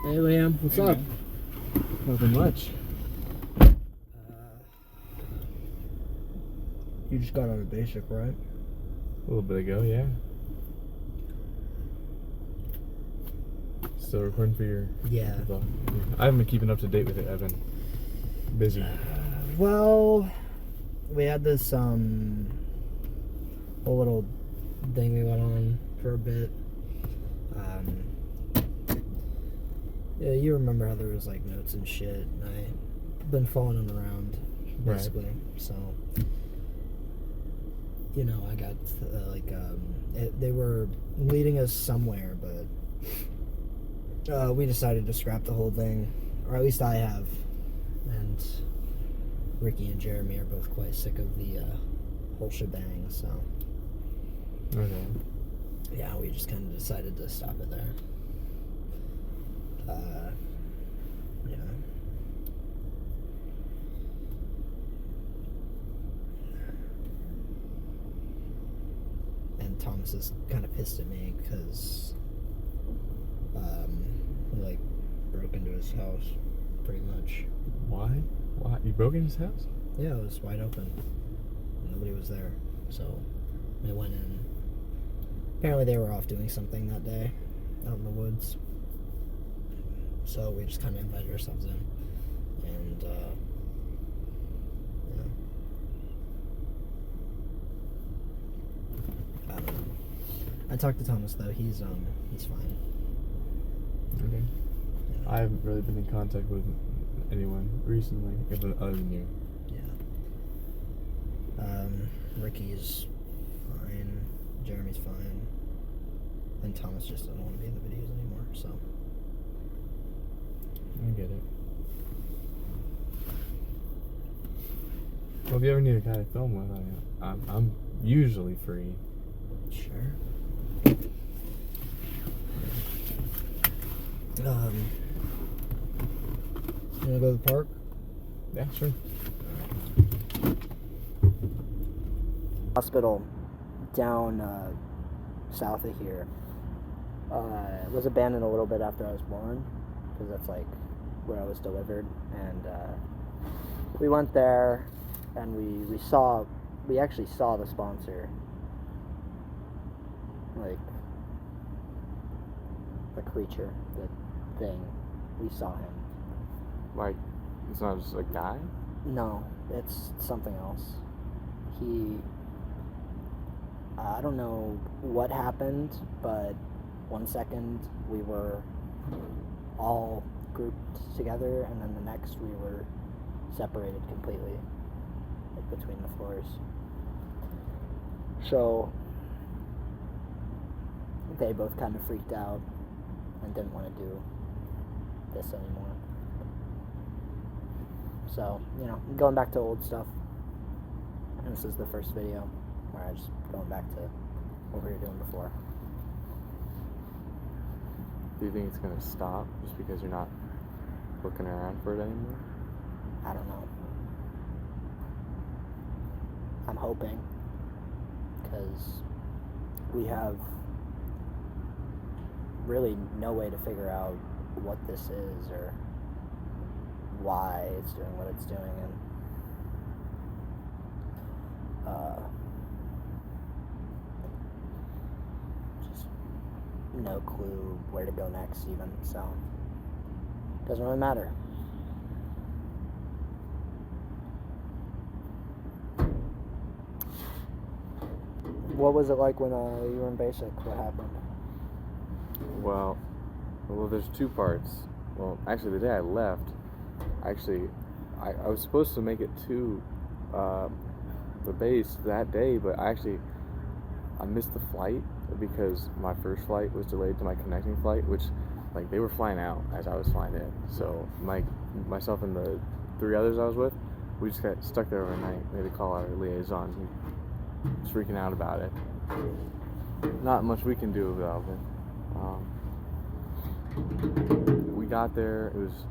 Hey Liam, what's up? Nothing much. You just got out of basic, right? A little bit ago, yeah. Still recording for your... Yeah. I haven't been keeping up to date with it. I've been busy. Well, we had this whole little thing we went on for a bit. Yeah, you remember how there was like notes and shit, and I've been following them around, basically. Right. So, you know, I got they were leading us somewhere, but we decided to scrap the whole thing, or at least I have. And Ricky and Jeremy are both quite sick of the whole shebang, so. Okay. Yeah, we just kind of decided to stop it there. Yeah. And Thomas is kind of pissed at me because we like broke into his house, pretty much. Why? Why? You broke into his house? Yeah, it was wide open. Nobody was there, so we went in. Apparently they were off doing something that day out in the woods. So we just kind of invited ourselves in. And, yeah. I don't know. I talked to Thomas, though. He's fine. Okay. Yeah. I haven't really been in contact with anyone recently, other than you. Yeah. Ricky's fine. Jeremy's fine. And Thomas just doesn't want to be in the videos anymore, so. I get it. Well, if you ever need a guy to film with, I'm usually free. Sure. You wanna go to the park? Yeah, sure. Hospital down south of here was abandoned a little bit after I was born, because that's like where I was delivered, and we went there and we actually saw the sponsor, like the creature, the thing. We saw him. Like, it's not just a guy? No, it's something else. I don't know what happened, but 1 second we were all grouped together, and then the next we were separated completely, like between the floors. So they both kind of freaked out and didn't want to do this anymore. So, you know, going back to old stuff, and this is the first video where I just going back to what we were doing before. Do you think it's gonna stop just because you're not looking around for it anymore? I don't know. I'm hoping, because we have really no way to figure out what this is or why it's doing what it's doing, and just no clue where to go next even, so doesn't really matter. What was it like when you were in basic? What happened? Well, there's two parts. Well, actually, the day I left, I was supposed to make it to the base that day, but I missed the flight because my first flight was delayed to my connecting flight, which, like, they were flying out as I was flying in. So myself and the 3 others I was with, we just got stuck there overnight. We had to call our liaisons and was freaking out about it. Not much we can do about it. We got there, it was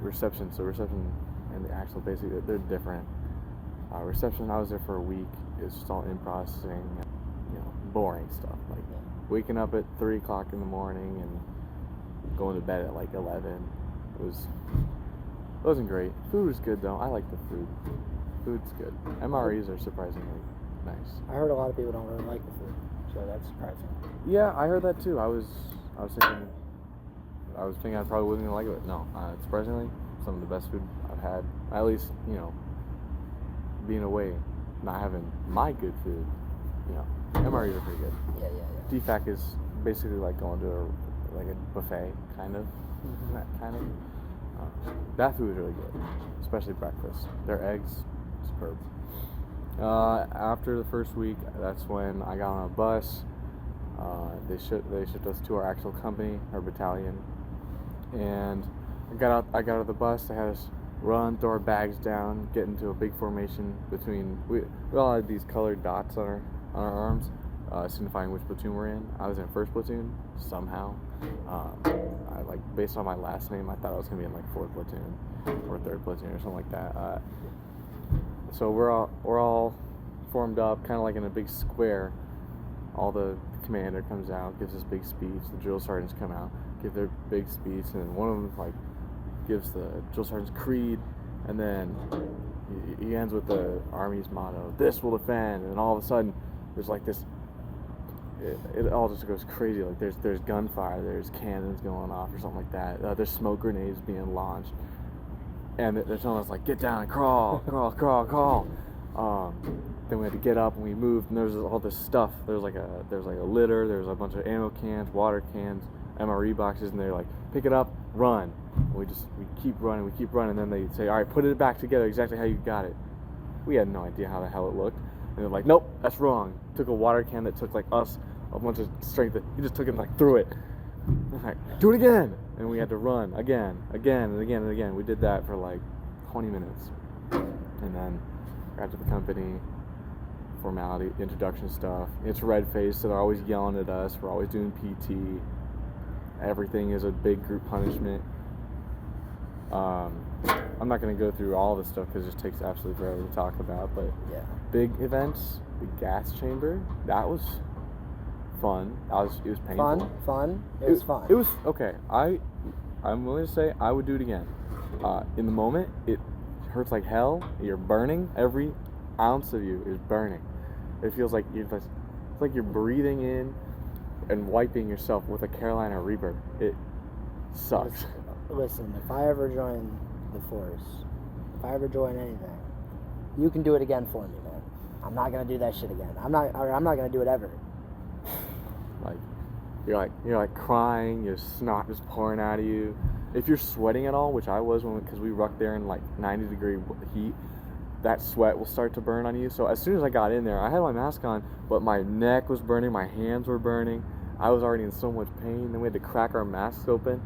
reception, so reception and the actual basic, they're different. Reception, I was there for a week. It's just all in processing, you know, boring stuff, like waking up at 3 o'clock in the morning and going to bed at like 11. It wasn't great. Food was good though. I like the food. Food's good. MREs are surprisingly nice. I heard a lot of people don't really like the food, so that's surprising. Yeah, I heard that too. I was thinking I probably wasn't gonna like it. No, surprisingly, some of the best food I've had. At least, you know, being away, not having my good food. You know, MREs are pretty good. Yeah. DFAC is basically like going to a buffet kind of. That food is really good, especially breakfast. Their eggs, superb. After the first week, that's when I got on a bus. They shipped us to our actual company, our battalion, and I got out of the bus. They had us run, throw our bags down, get into a big formation between. We all had these colored dots on our arms, signifying which platoon we're in. I was in 1st platoon somehow. Based on my last name, I thought I was gonna be in like 4th platoon or 3rd platoon or something like that. So we're all formed up, kind of like in a big square. All the commander comes out, gives his big speech. The drill sergeants come out, give their big speech, and then one of them gives the drill sergeant's creed, and then he ends with the Army's motto: "This will defend." And then all of a sudden, there's like this. It all just goes crazy. Like there's gunfire, there's cannons going off or something like that. There's smoke grenades being launched, and they're telling us like, "Get down and crawl, crawl." Then we had to get up and we moved, and there's all this stuff. There's like a litter. There's a bunch of ammo cans, water cans, MRE boxes, and they're like, "Pick it up, run." And we keep running. And then they say, "All right, put it back together exactly how you got it." We had no idea how the hell it looked, and they're like, "Nope, that's wrong." Took a water can that took like us a bunch of strength. He just took it and like threw it. Like, "Do it again," and we had to run again. We did that for like 20 minutes, and then got to the company. Formality, introduction stuff. It's red face, so they're always yelling at us. We're always doing PT. Everything is a big group punishment. I'm not going to go through all this stuff because it just takes absolutely forever to talk about. But yeah, big events, the gas chamber, that was fun. It was painful. Fun. It was fun. It was okay. I'm willing to say I would do it again. In the moment, it hurts like hell. You're burning. Every ounce of you is burning. It feels like it's like you're breathing in and wiping yourself with a Carolina Reaper. It sucks. Listen, if I ever join the force, if I ever join anything, you can do it again for me, man. I'm not gonna do that shit again. I'm not gonna do it ever. Like you're like crying. Your snot is pouring out of you. If you're sweating at all, which I was because we rucked there in like 90-degree heat. That sweat will start to burn on you. So as soon as I got in there, I had my mask on, but my neck was burning, my hands were burning. I was already in so much pain. Then we had to crack our masks open,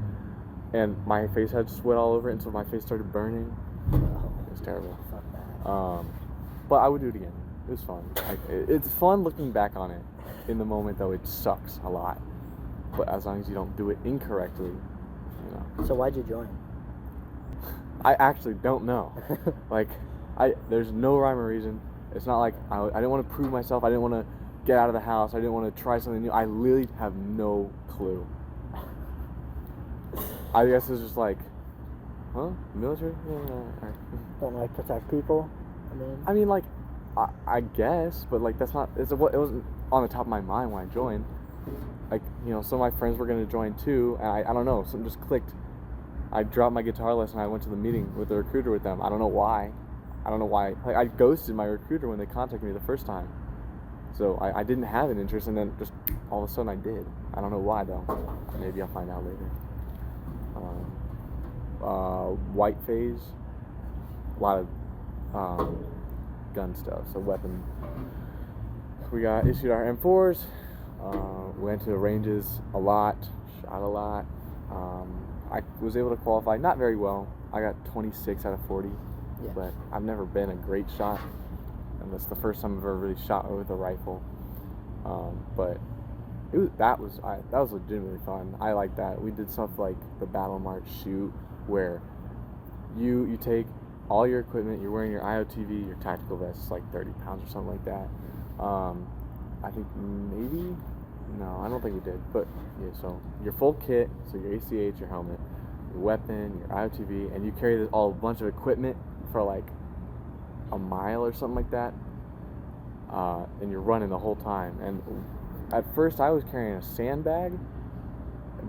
and my face had sweat all over it, and so my face started burning. It was terrible. Fuck that. But I would do it again. It was fun. It's fun looking back on it. In the moment, though, it sucks a lot. But as long as you don't do it incorrectly, you know. So why'd you join? I actually don't know. There's no rhyme or reason. It's not like I didn't want to prove myself. I didn't want to get out of the house. I didn't want to try something new. I literally have no clue. I guess it's just like, military? Yeah. Don't like protect people? I mean, like, I guess, but like that's not. It wasn't on the top of my mind when I joined. Like, you know, some of my friends were gonna join too, and I don't know. Something just clicked. I dropped my guitar lesson. I went to the meeting with the recruiter with them. I don't know why. Like, I ghosted my recruiter when they contacted me the first time. So I didn't have an interest, and then just all of a sudden I did. I don't know why though. Maybe I'll find out later. White phase. A lot of gun stuff. So weapon. We got issued our M4s. Went to the ranges a lot. Shot a lot. I was able to qualify, not very well. I got 26 out of 40. Yeah. But I've never been a great shot, and that's the first time I've ever really shot with a rifle. But that was legitimately fun. I like that. We did stuff like the Battle March shoot, where you take all your equipment, you're wearing your IOTV, your tactical vest, it's like 30 pounds or something like that. I think maybe No, I don't think he did. But yeah, so your full kit, so your ACH, your helmet, your weapon, your IOTV, and you carry a bunch of equipment for like a mile or something like that. And you're running the whole time. And at first I was carrying a sandbag,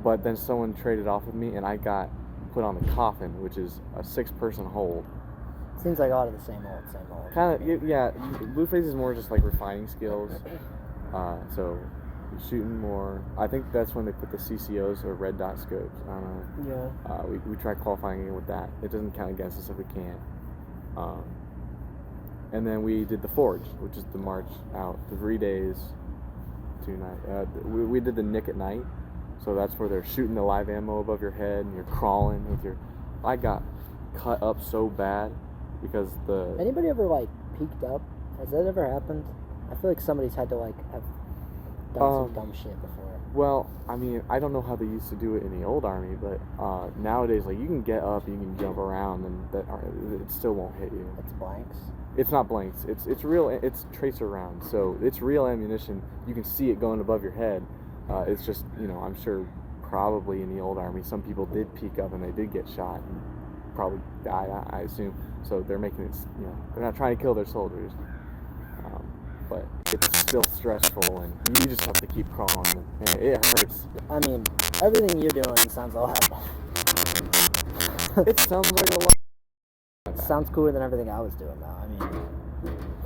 but then someone traded off with me and I got put on the coffin, which is a 6-person hold. Seems like a lot of the same old. Kind of, yeah. Blueface is more just like refining skills. So you're shooting more. I think that's when they put the CCOs or red dot scopes. I don't know. Yeah. We tried qualifying it with that. It doesn't count against us if we can't. And then we did the Forge, which is the march out, the 3 days, 2 nights. We did the Nick at night, so that's where they're shooting the live ammo above your head and you're crawling with your. I got cut up so bad because the. Anybody ever like peeked up? Has that ever happened? I feel like somebody's had to like have done some dumb shit before. Well, I mean, I don't know how they used to do it in the old army, but nowadays, like, you can get up, you can jump around, and it still won't hit you. It's blanks. It's not blanks. It's real. It's tracer rounds, so it's real ammunition. You can see it going above your head. It's just, I'm sure probably in the old army, some people did peek up and they did get shot and probably died. I assume. So they're making it. They're not trying to kill their soldiers. But it's still stressful, and you just have to keep crawling. And it hurts. I mean, everything you're doing sounds a lot. It sounds like a lot. It sounds cooler than everything I was doing, though. I mean,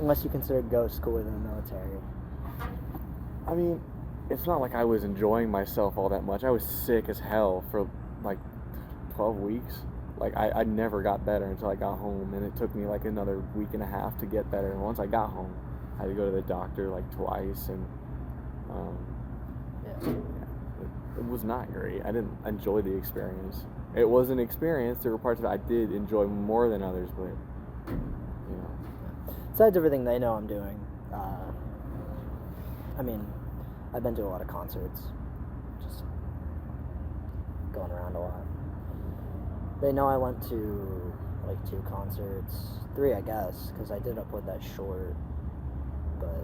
unless you consider Ghost cooler than the military. I mean, it's not like I was enjoying myself all that much. I was sick as hell for like 12 weeks. Like, I never got better until I got home, and it took me like another week and a half to get better. And once I got home, I had to go to the doctor like twice, and it was not great. I didn't enjoy the experience. It was an experience. There were parts of it I did enjoy more than others, but Besides everything they know I'm doing, I mean, I've been to a lot of concerts, just going around a lot. They know I went to like 2 concerts, 3 I guess, because I did upload that short. But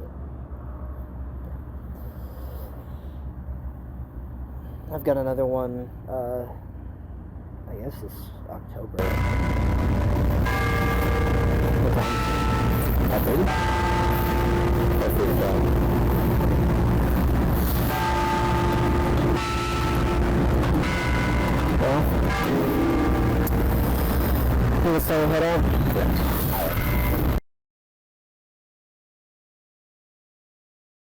yeah. I've got another one, I guess this October. What time? At 30? That's pretty bad. Well, let's head on.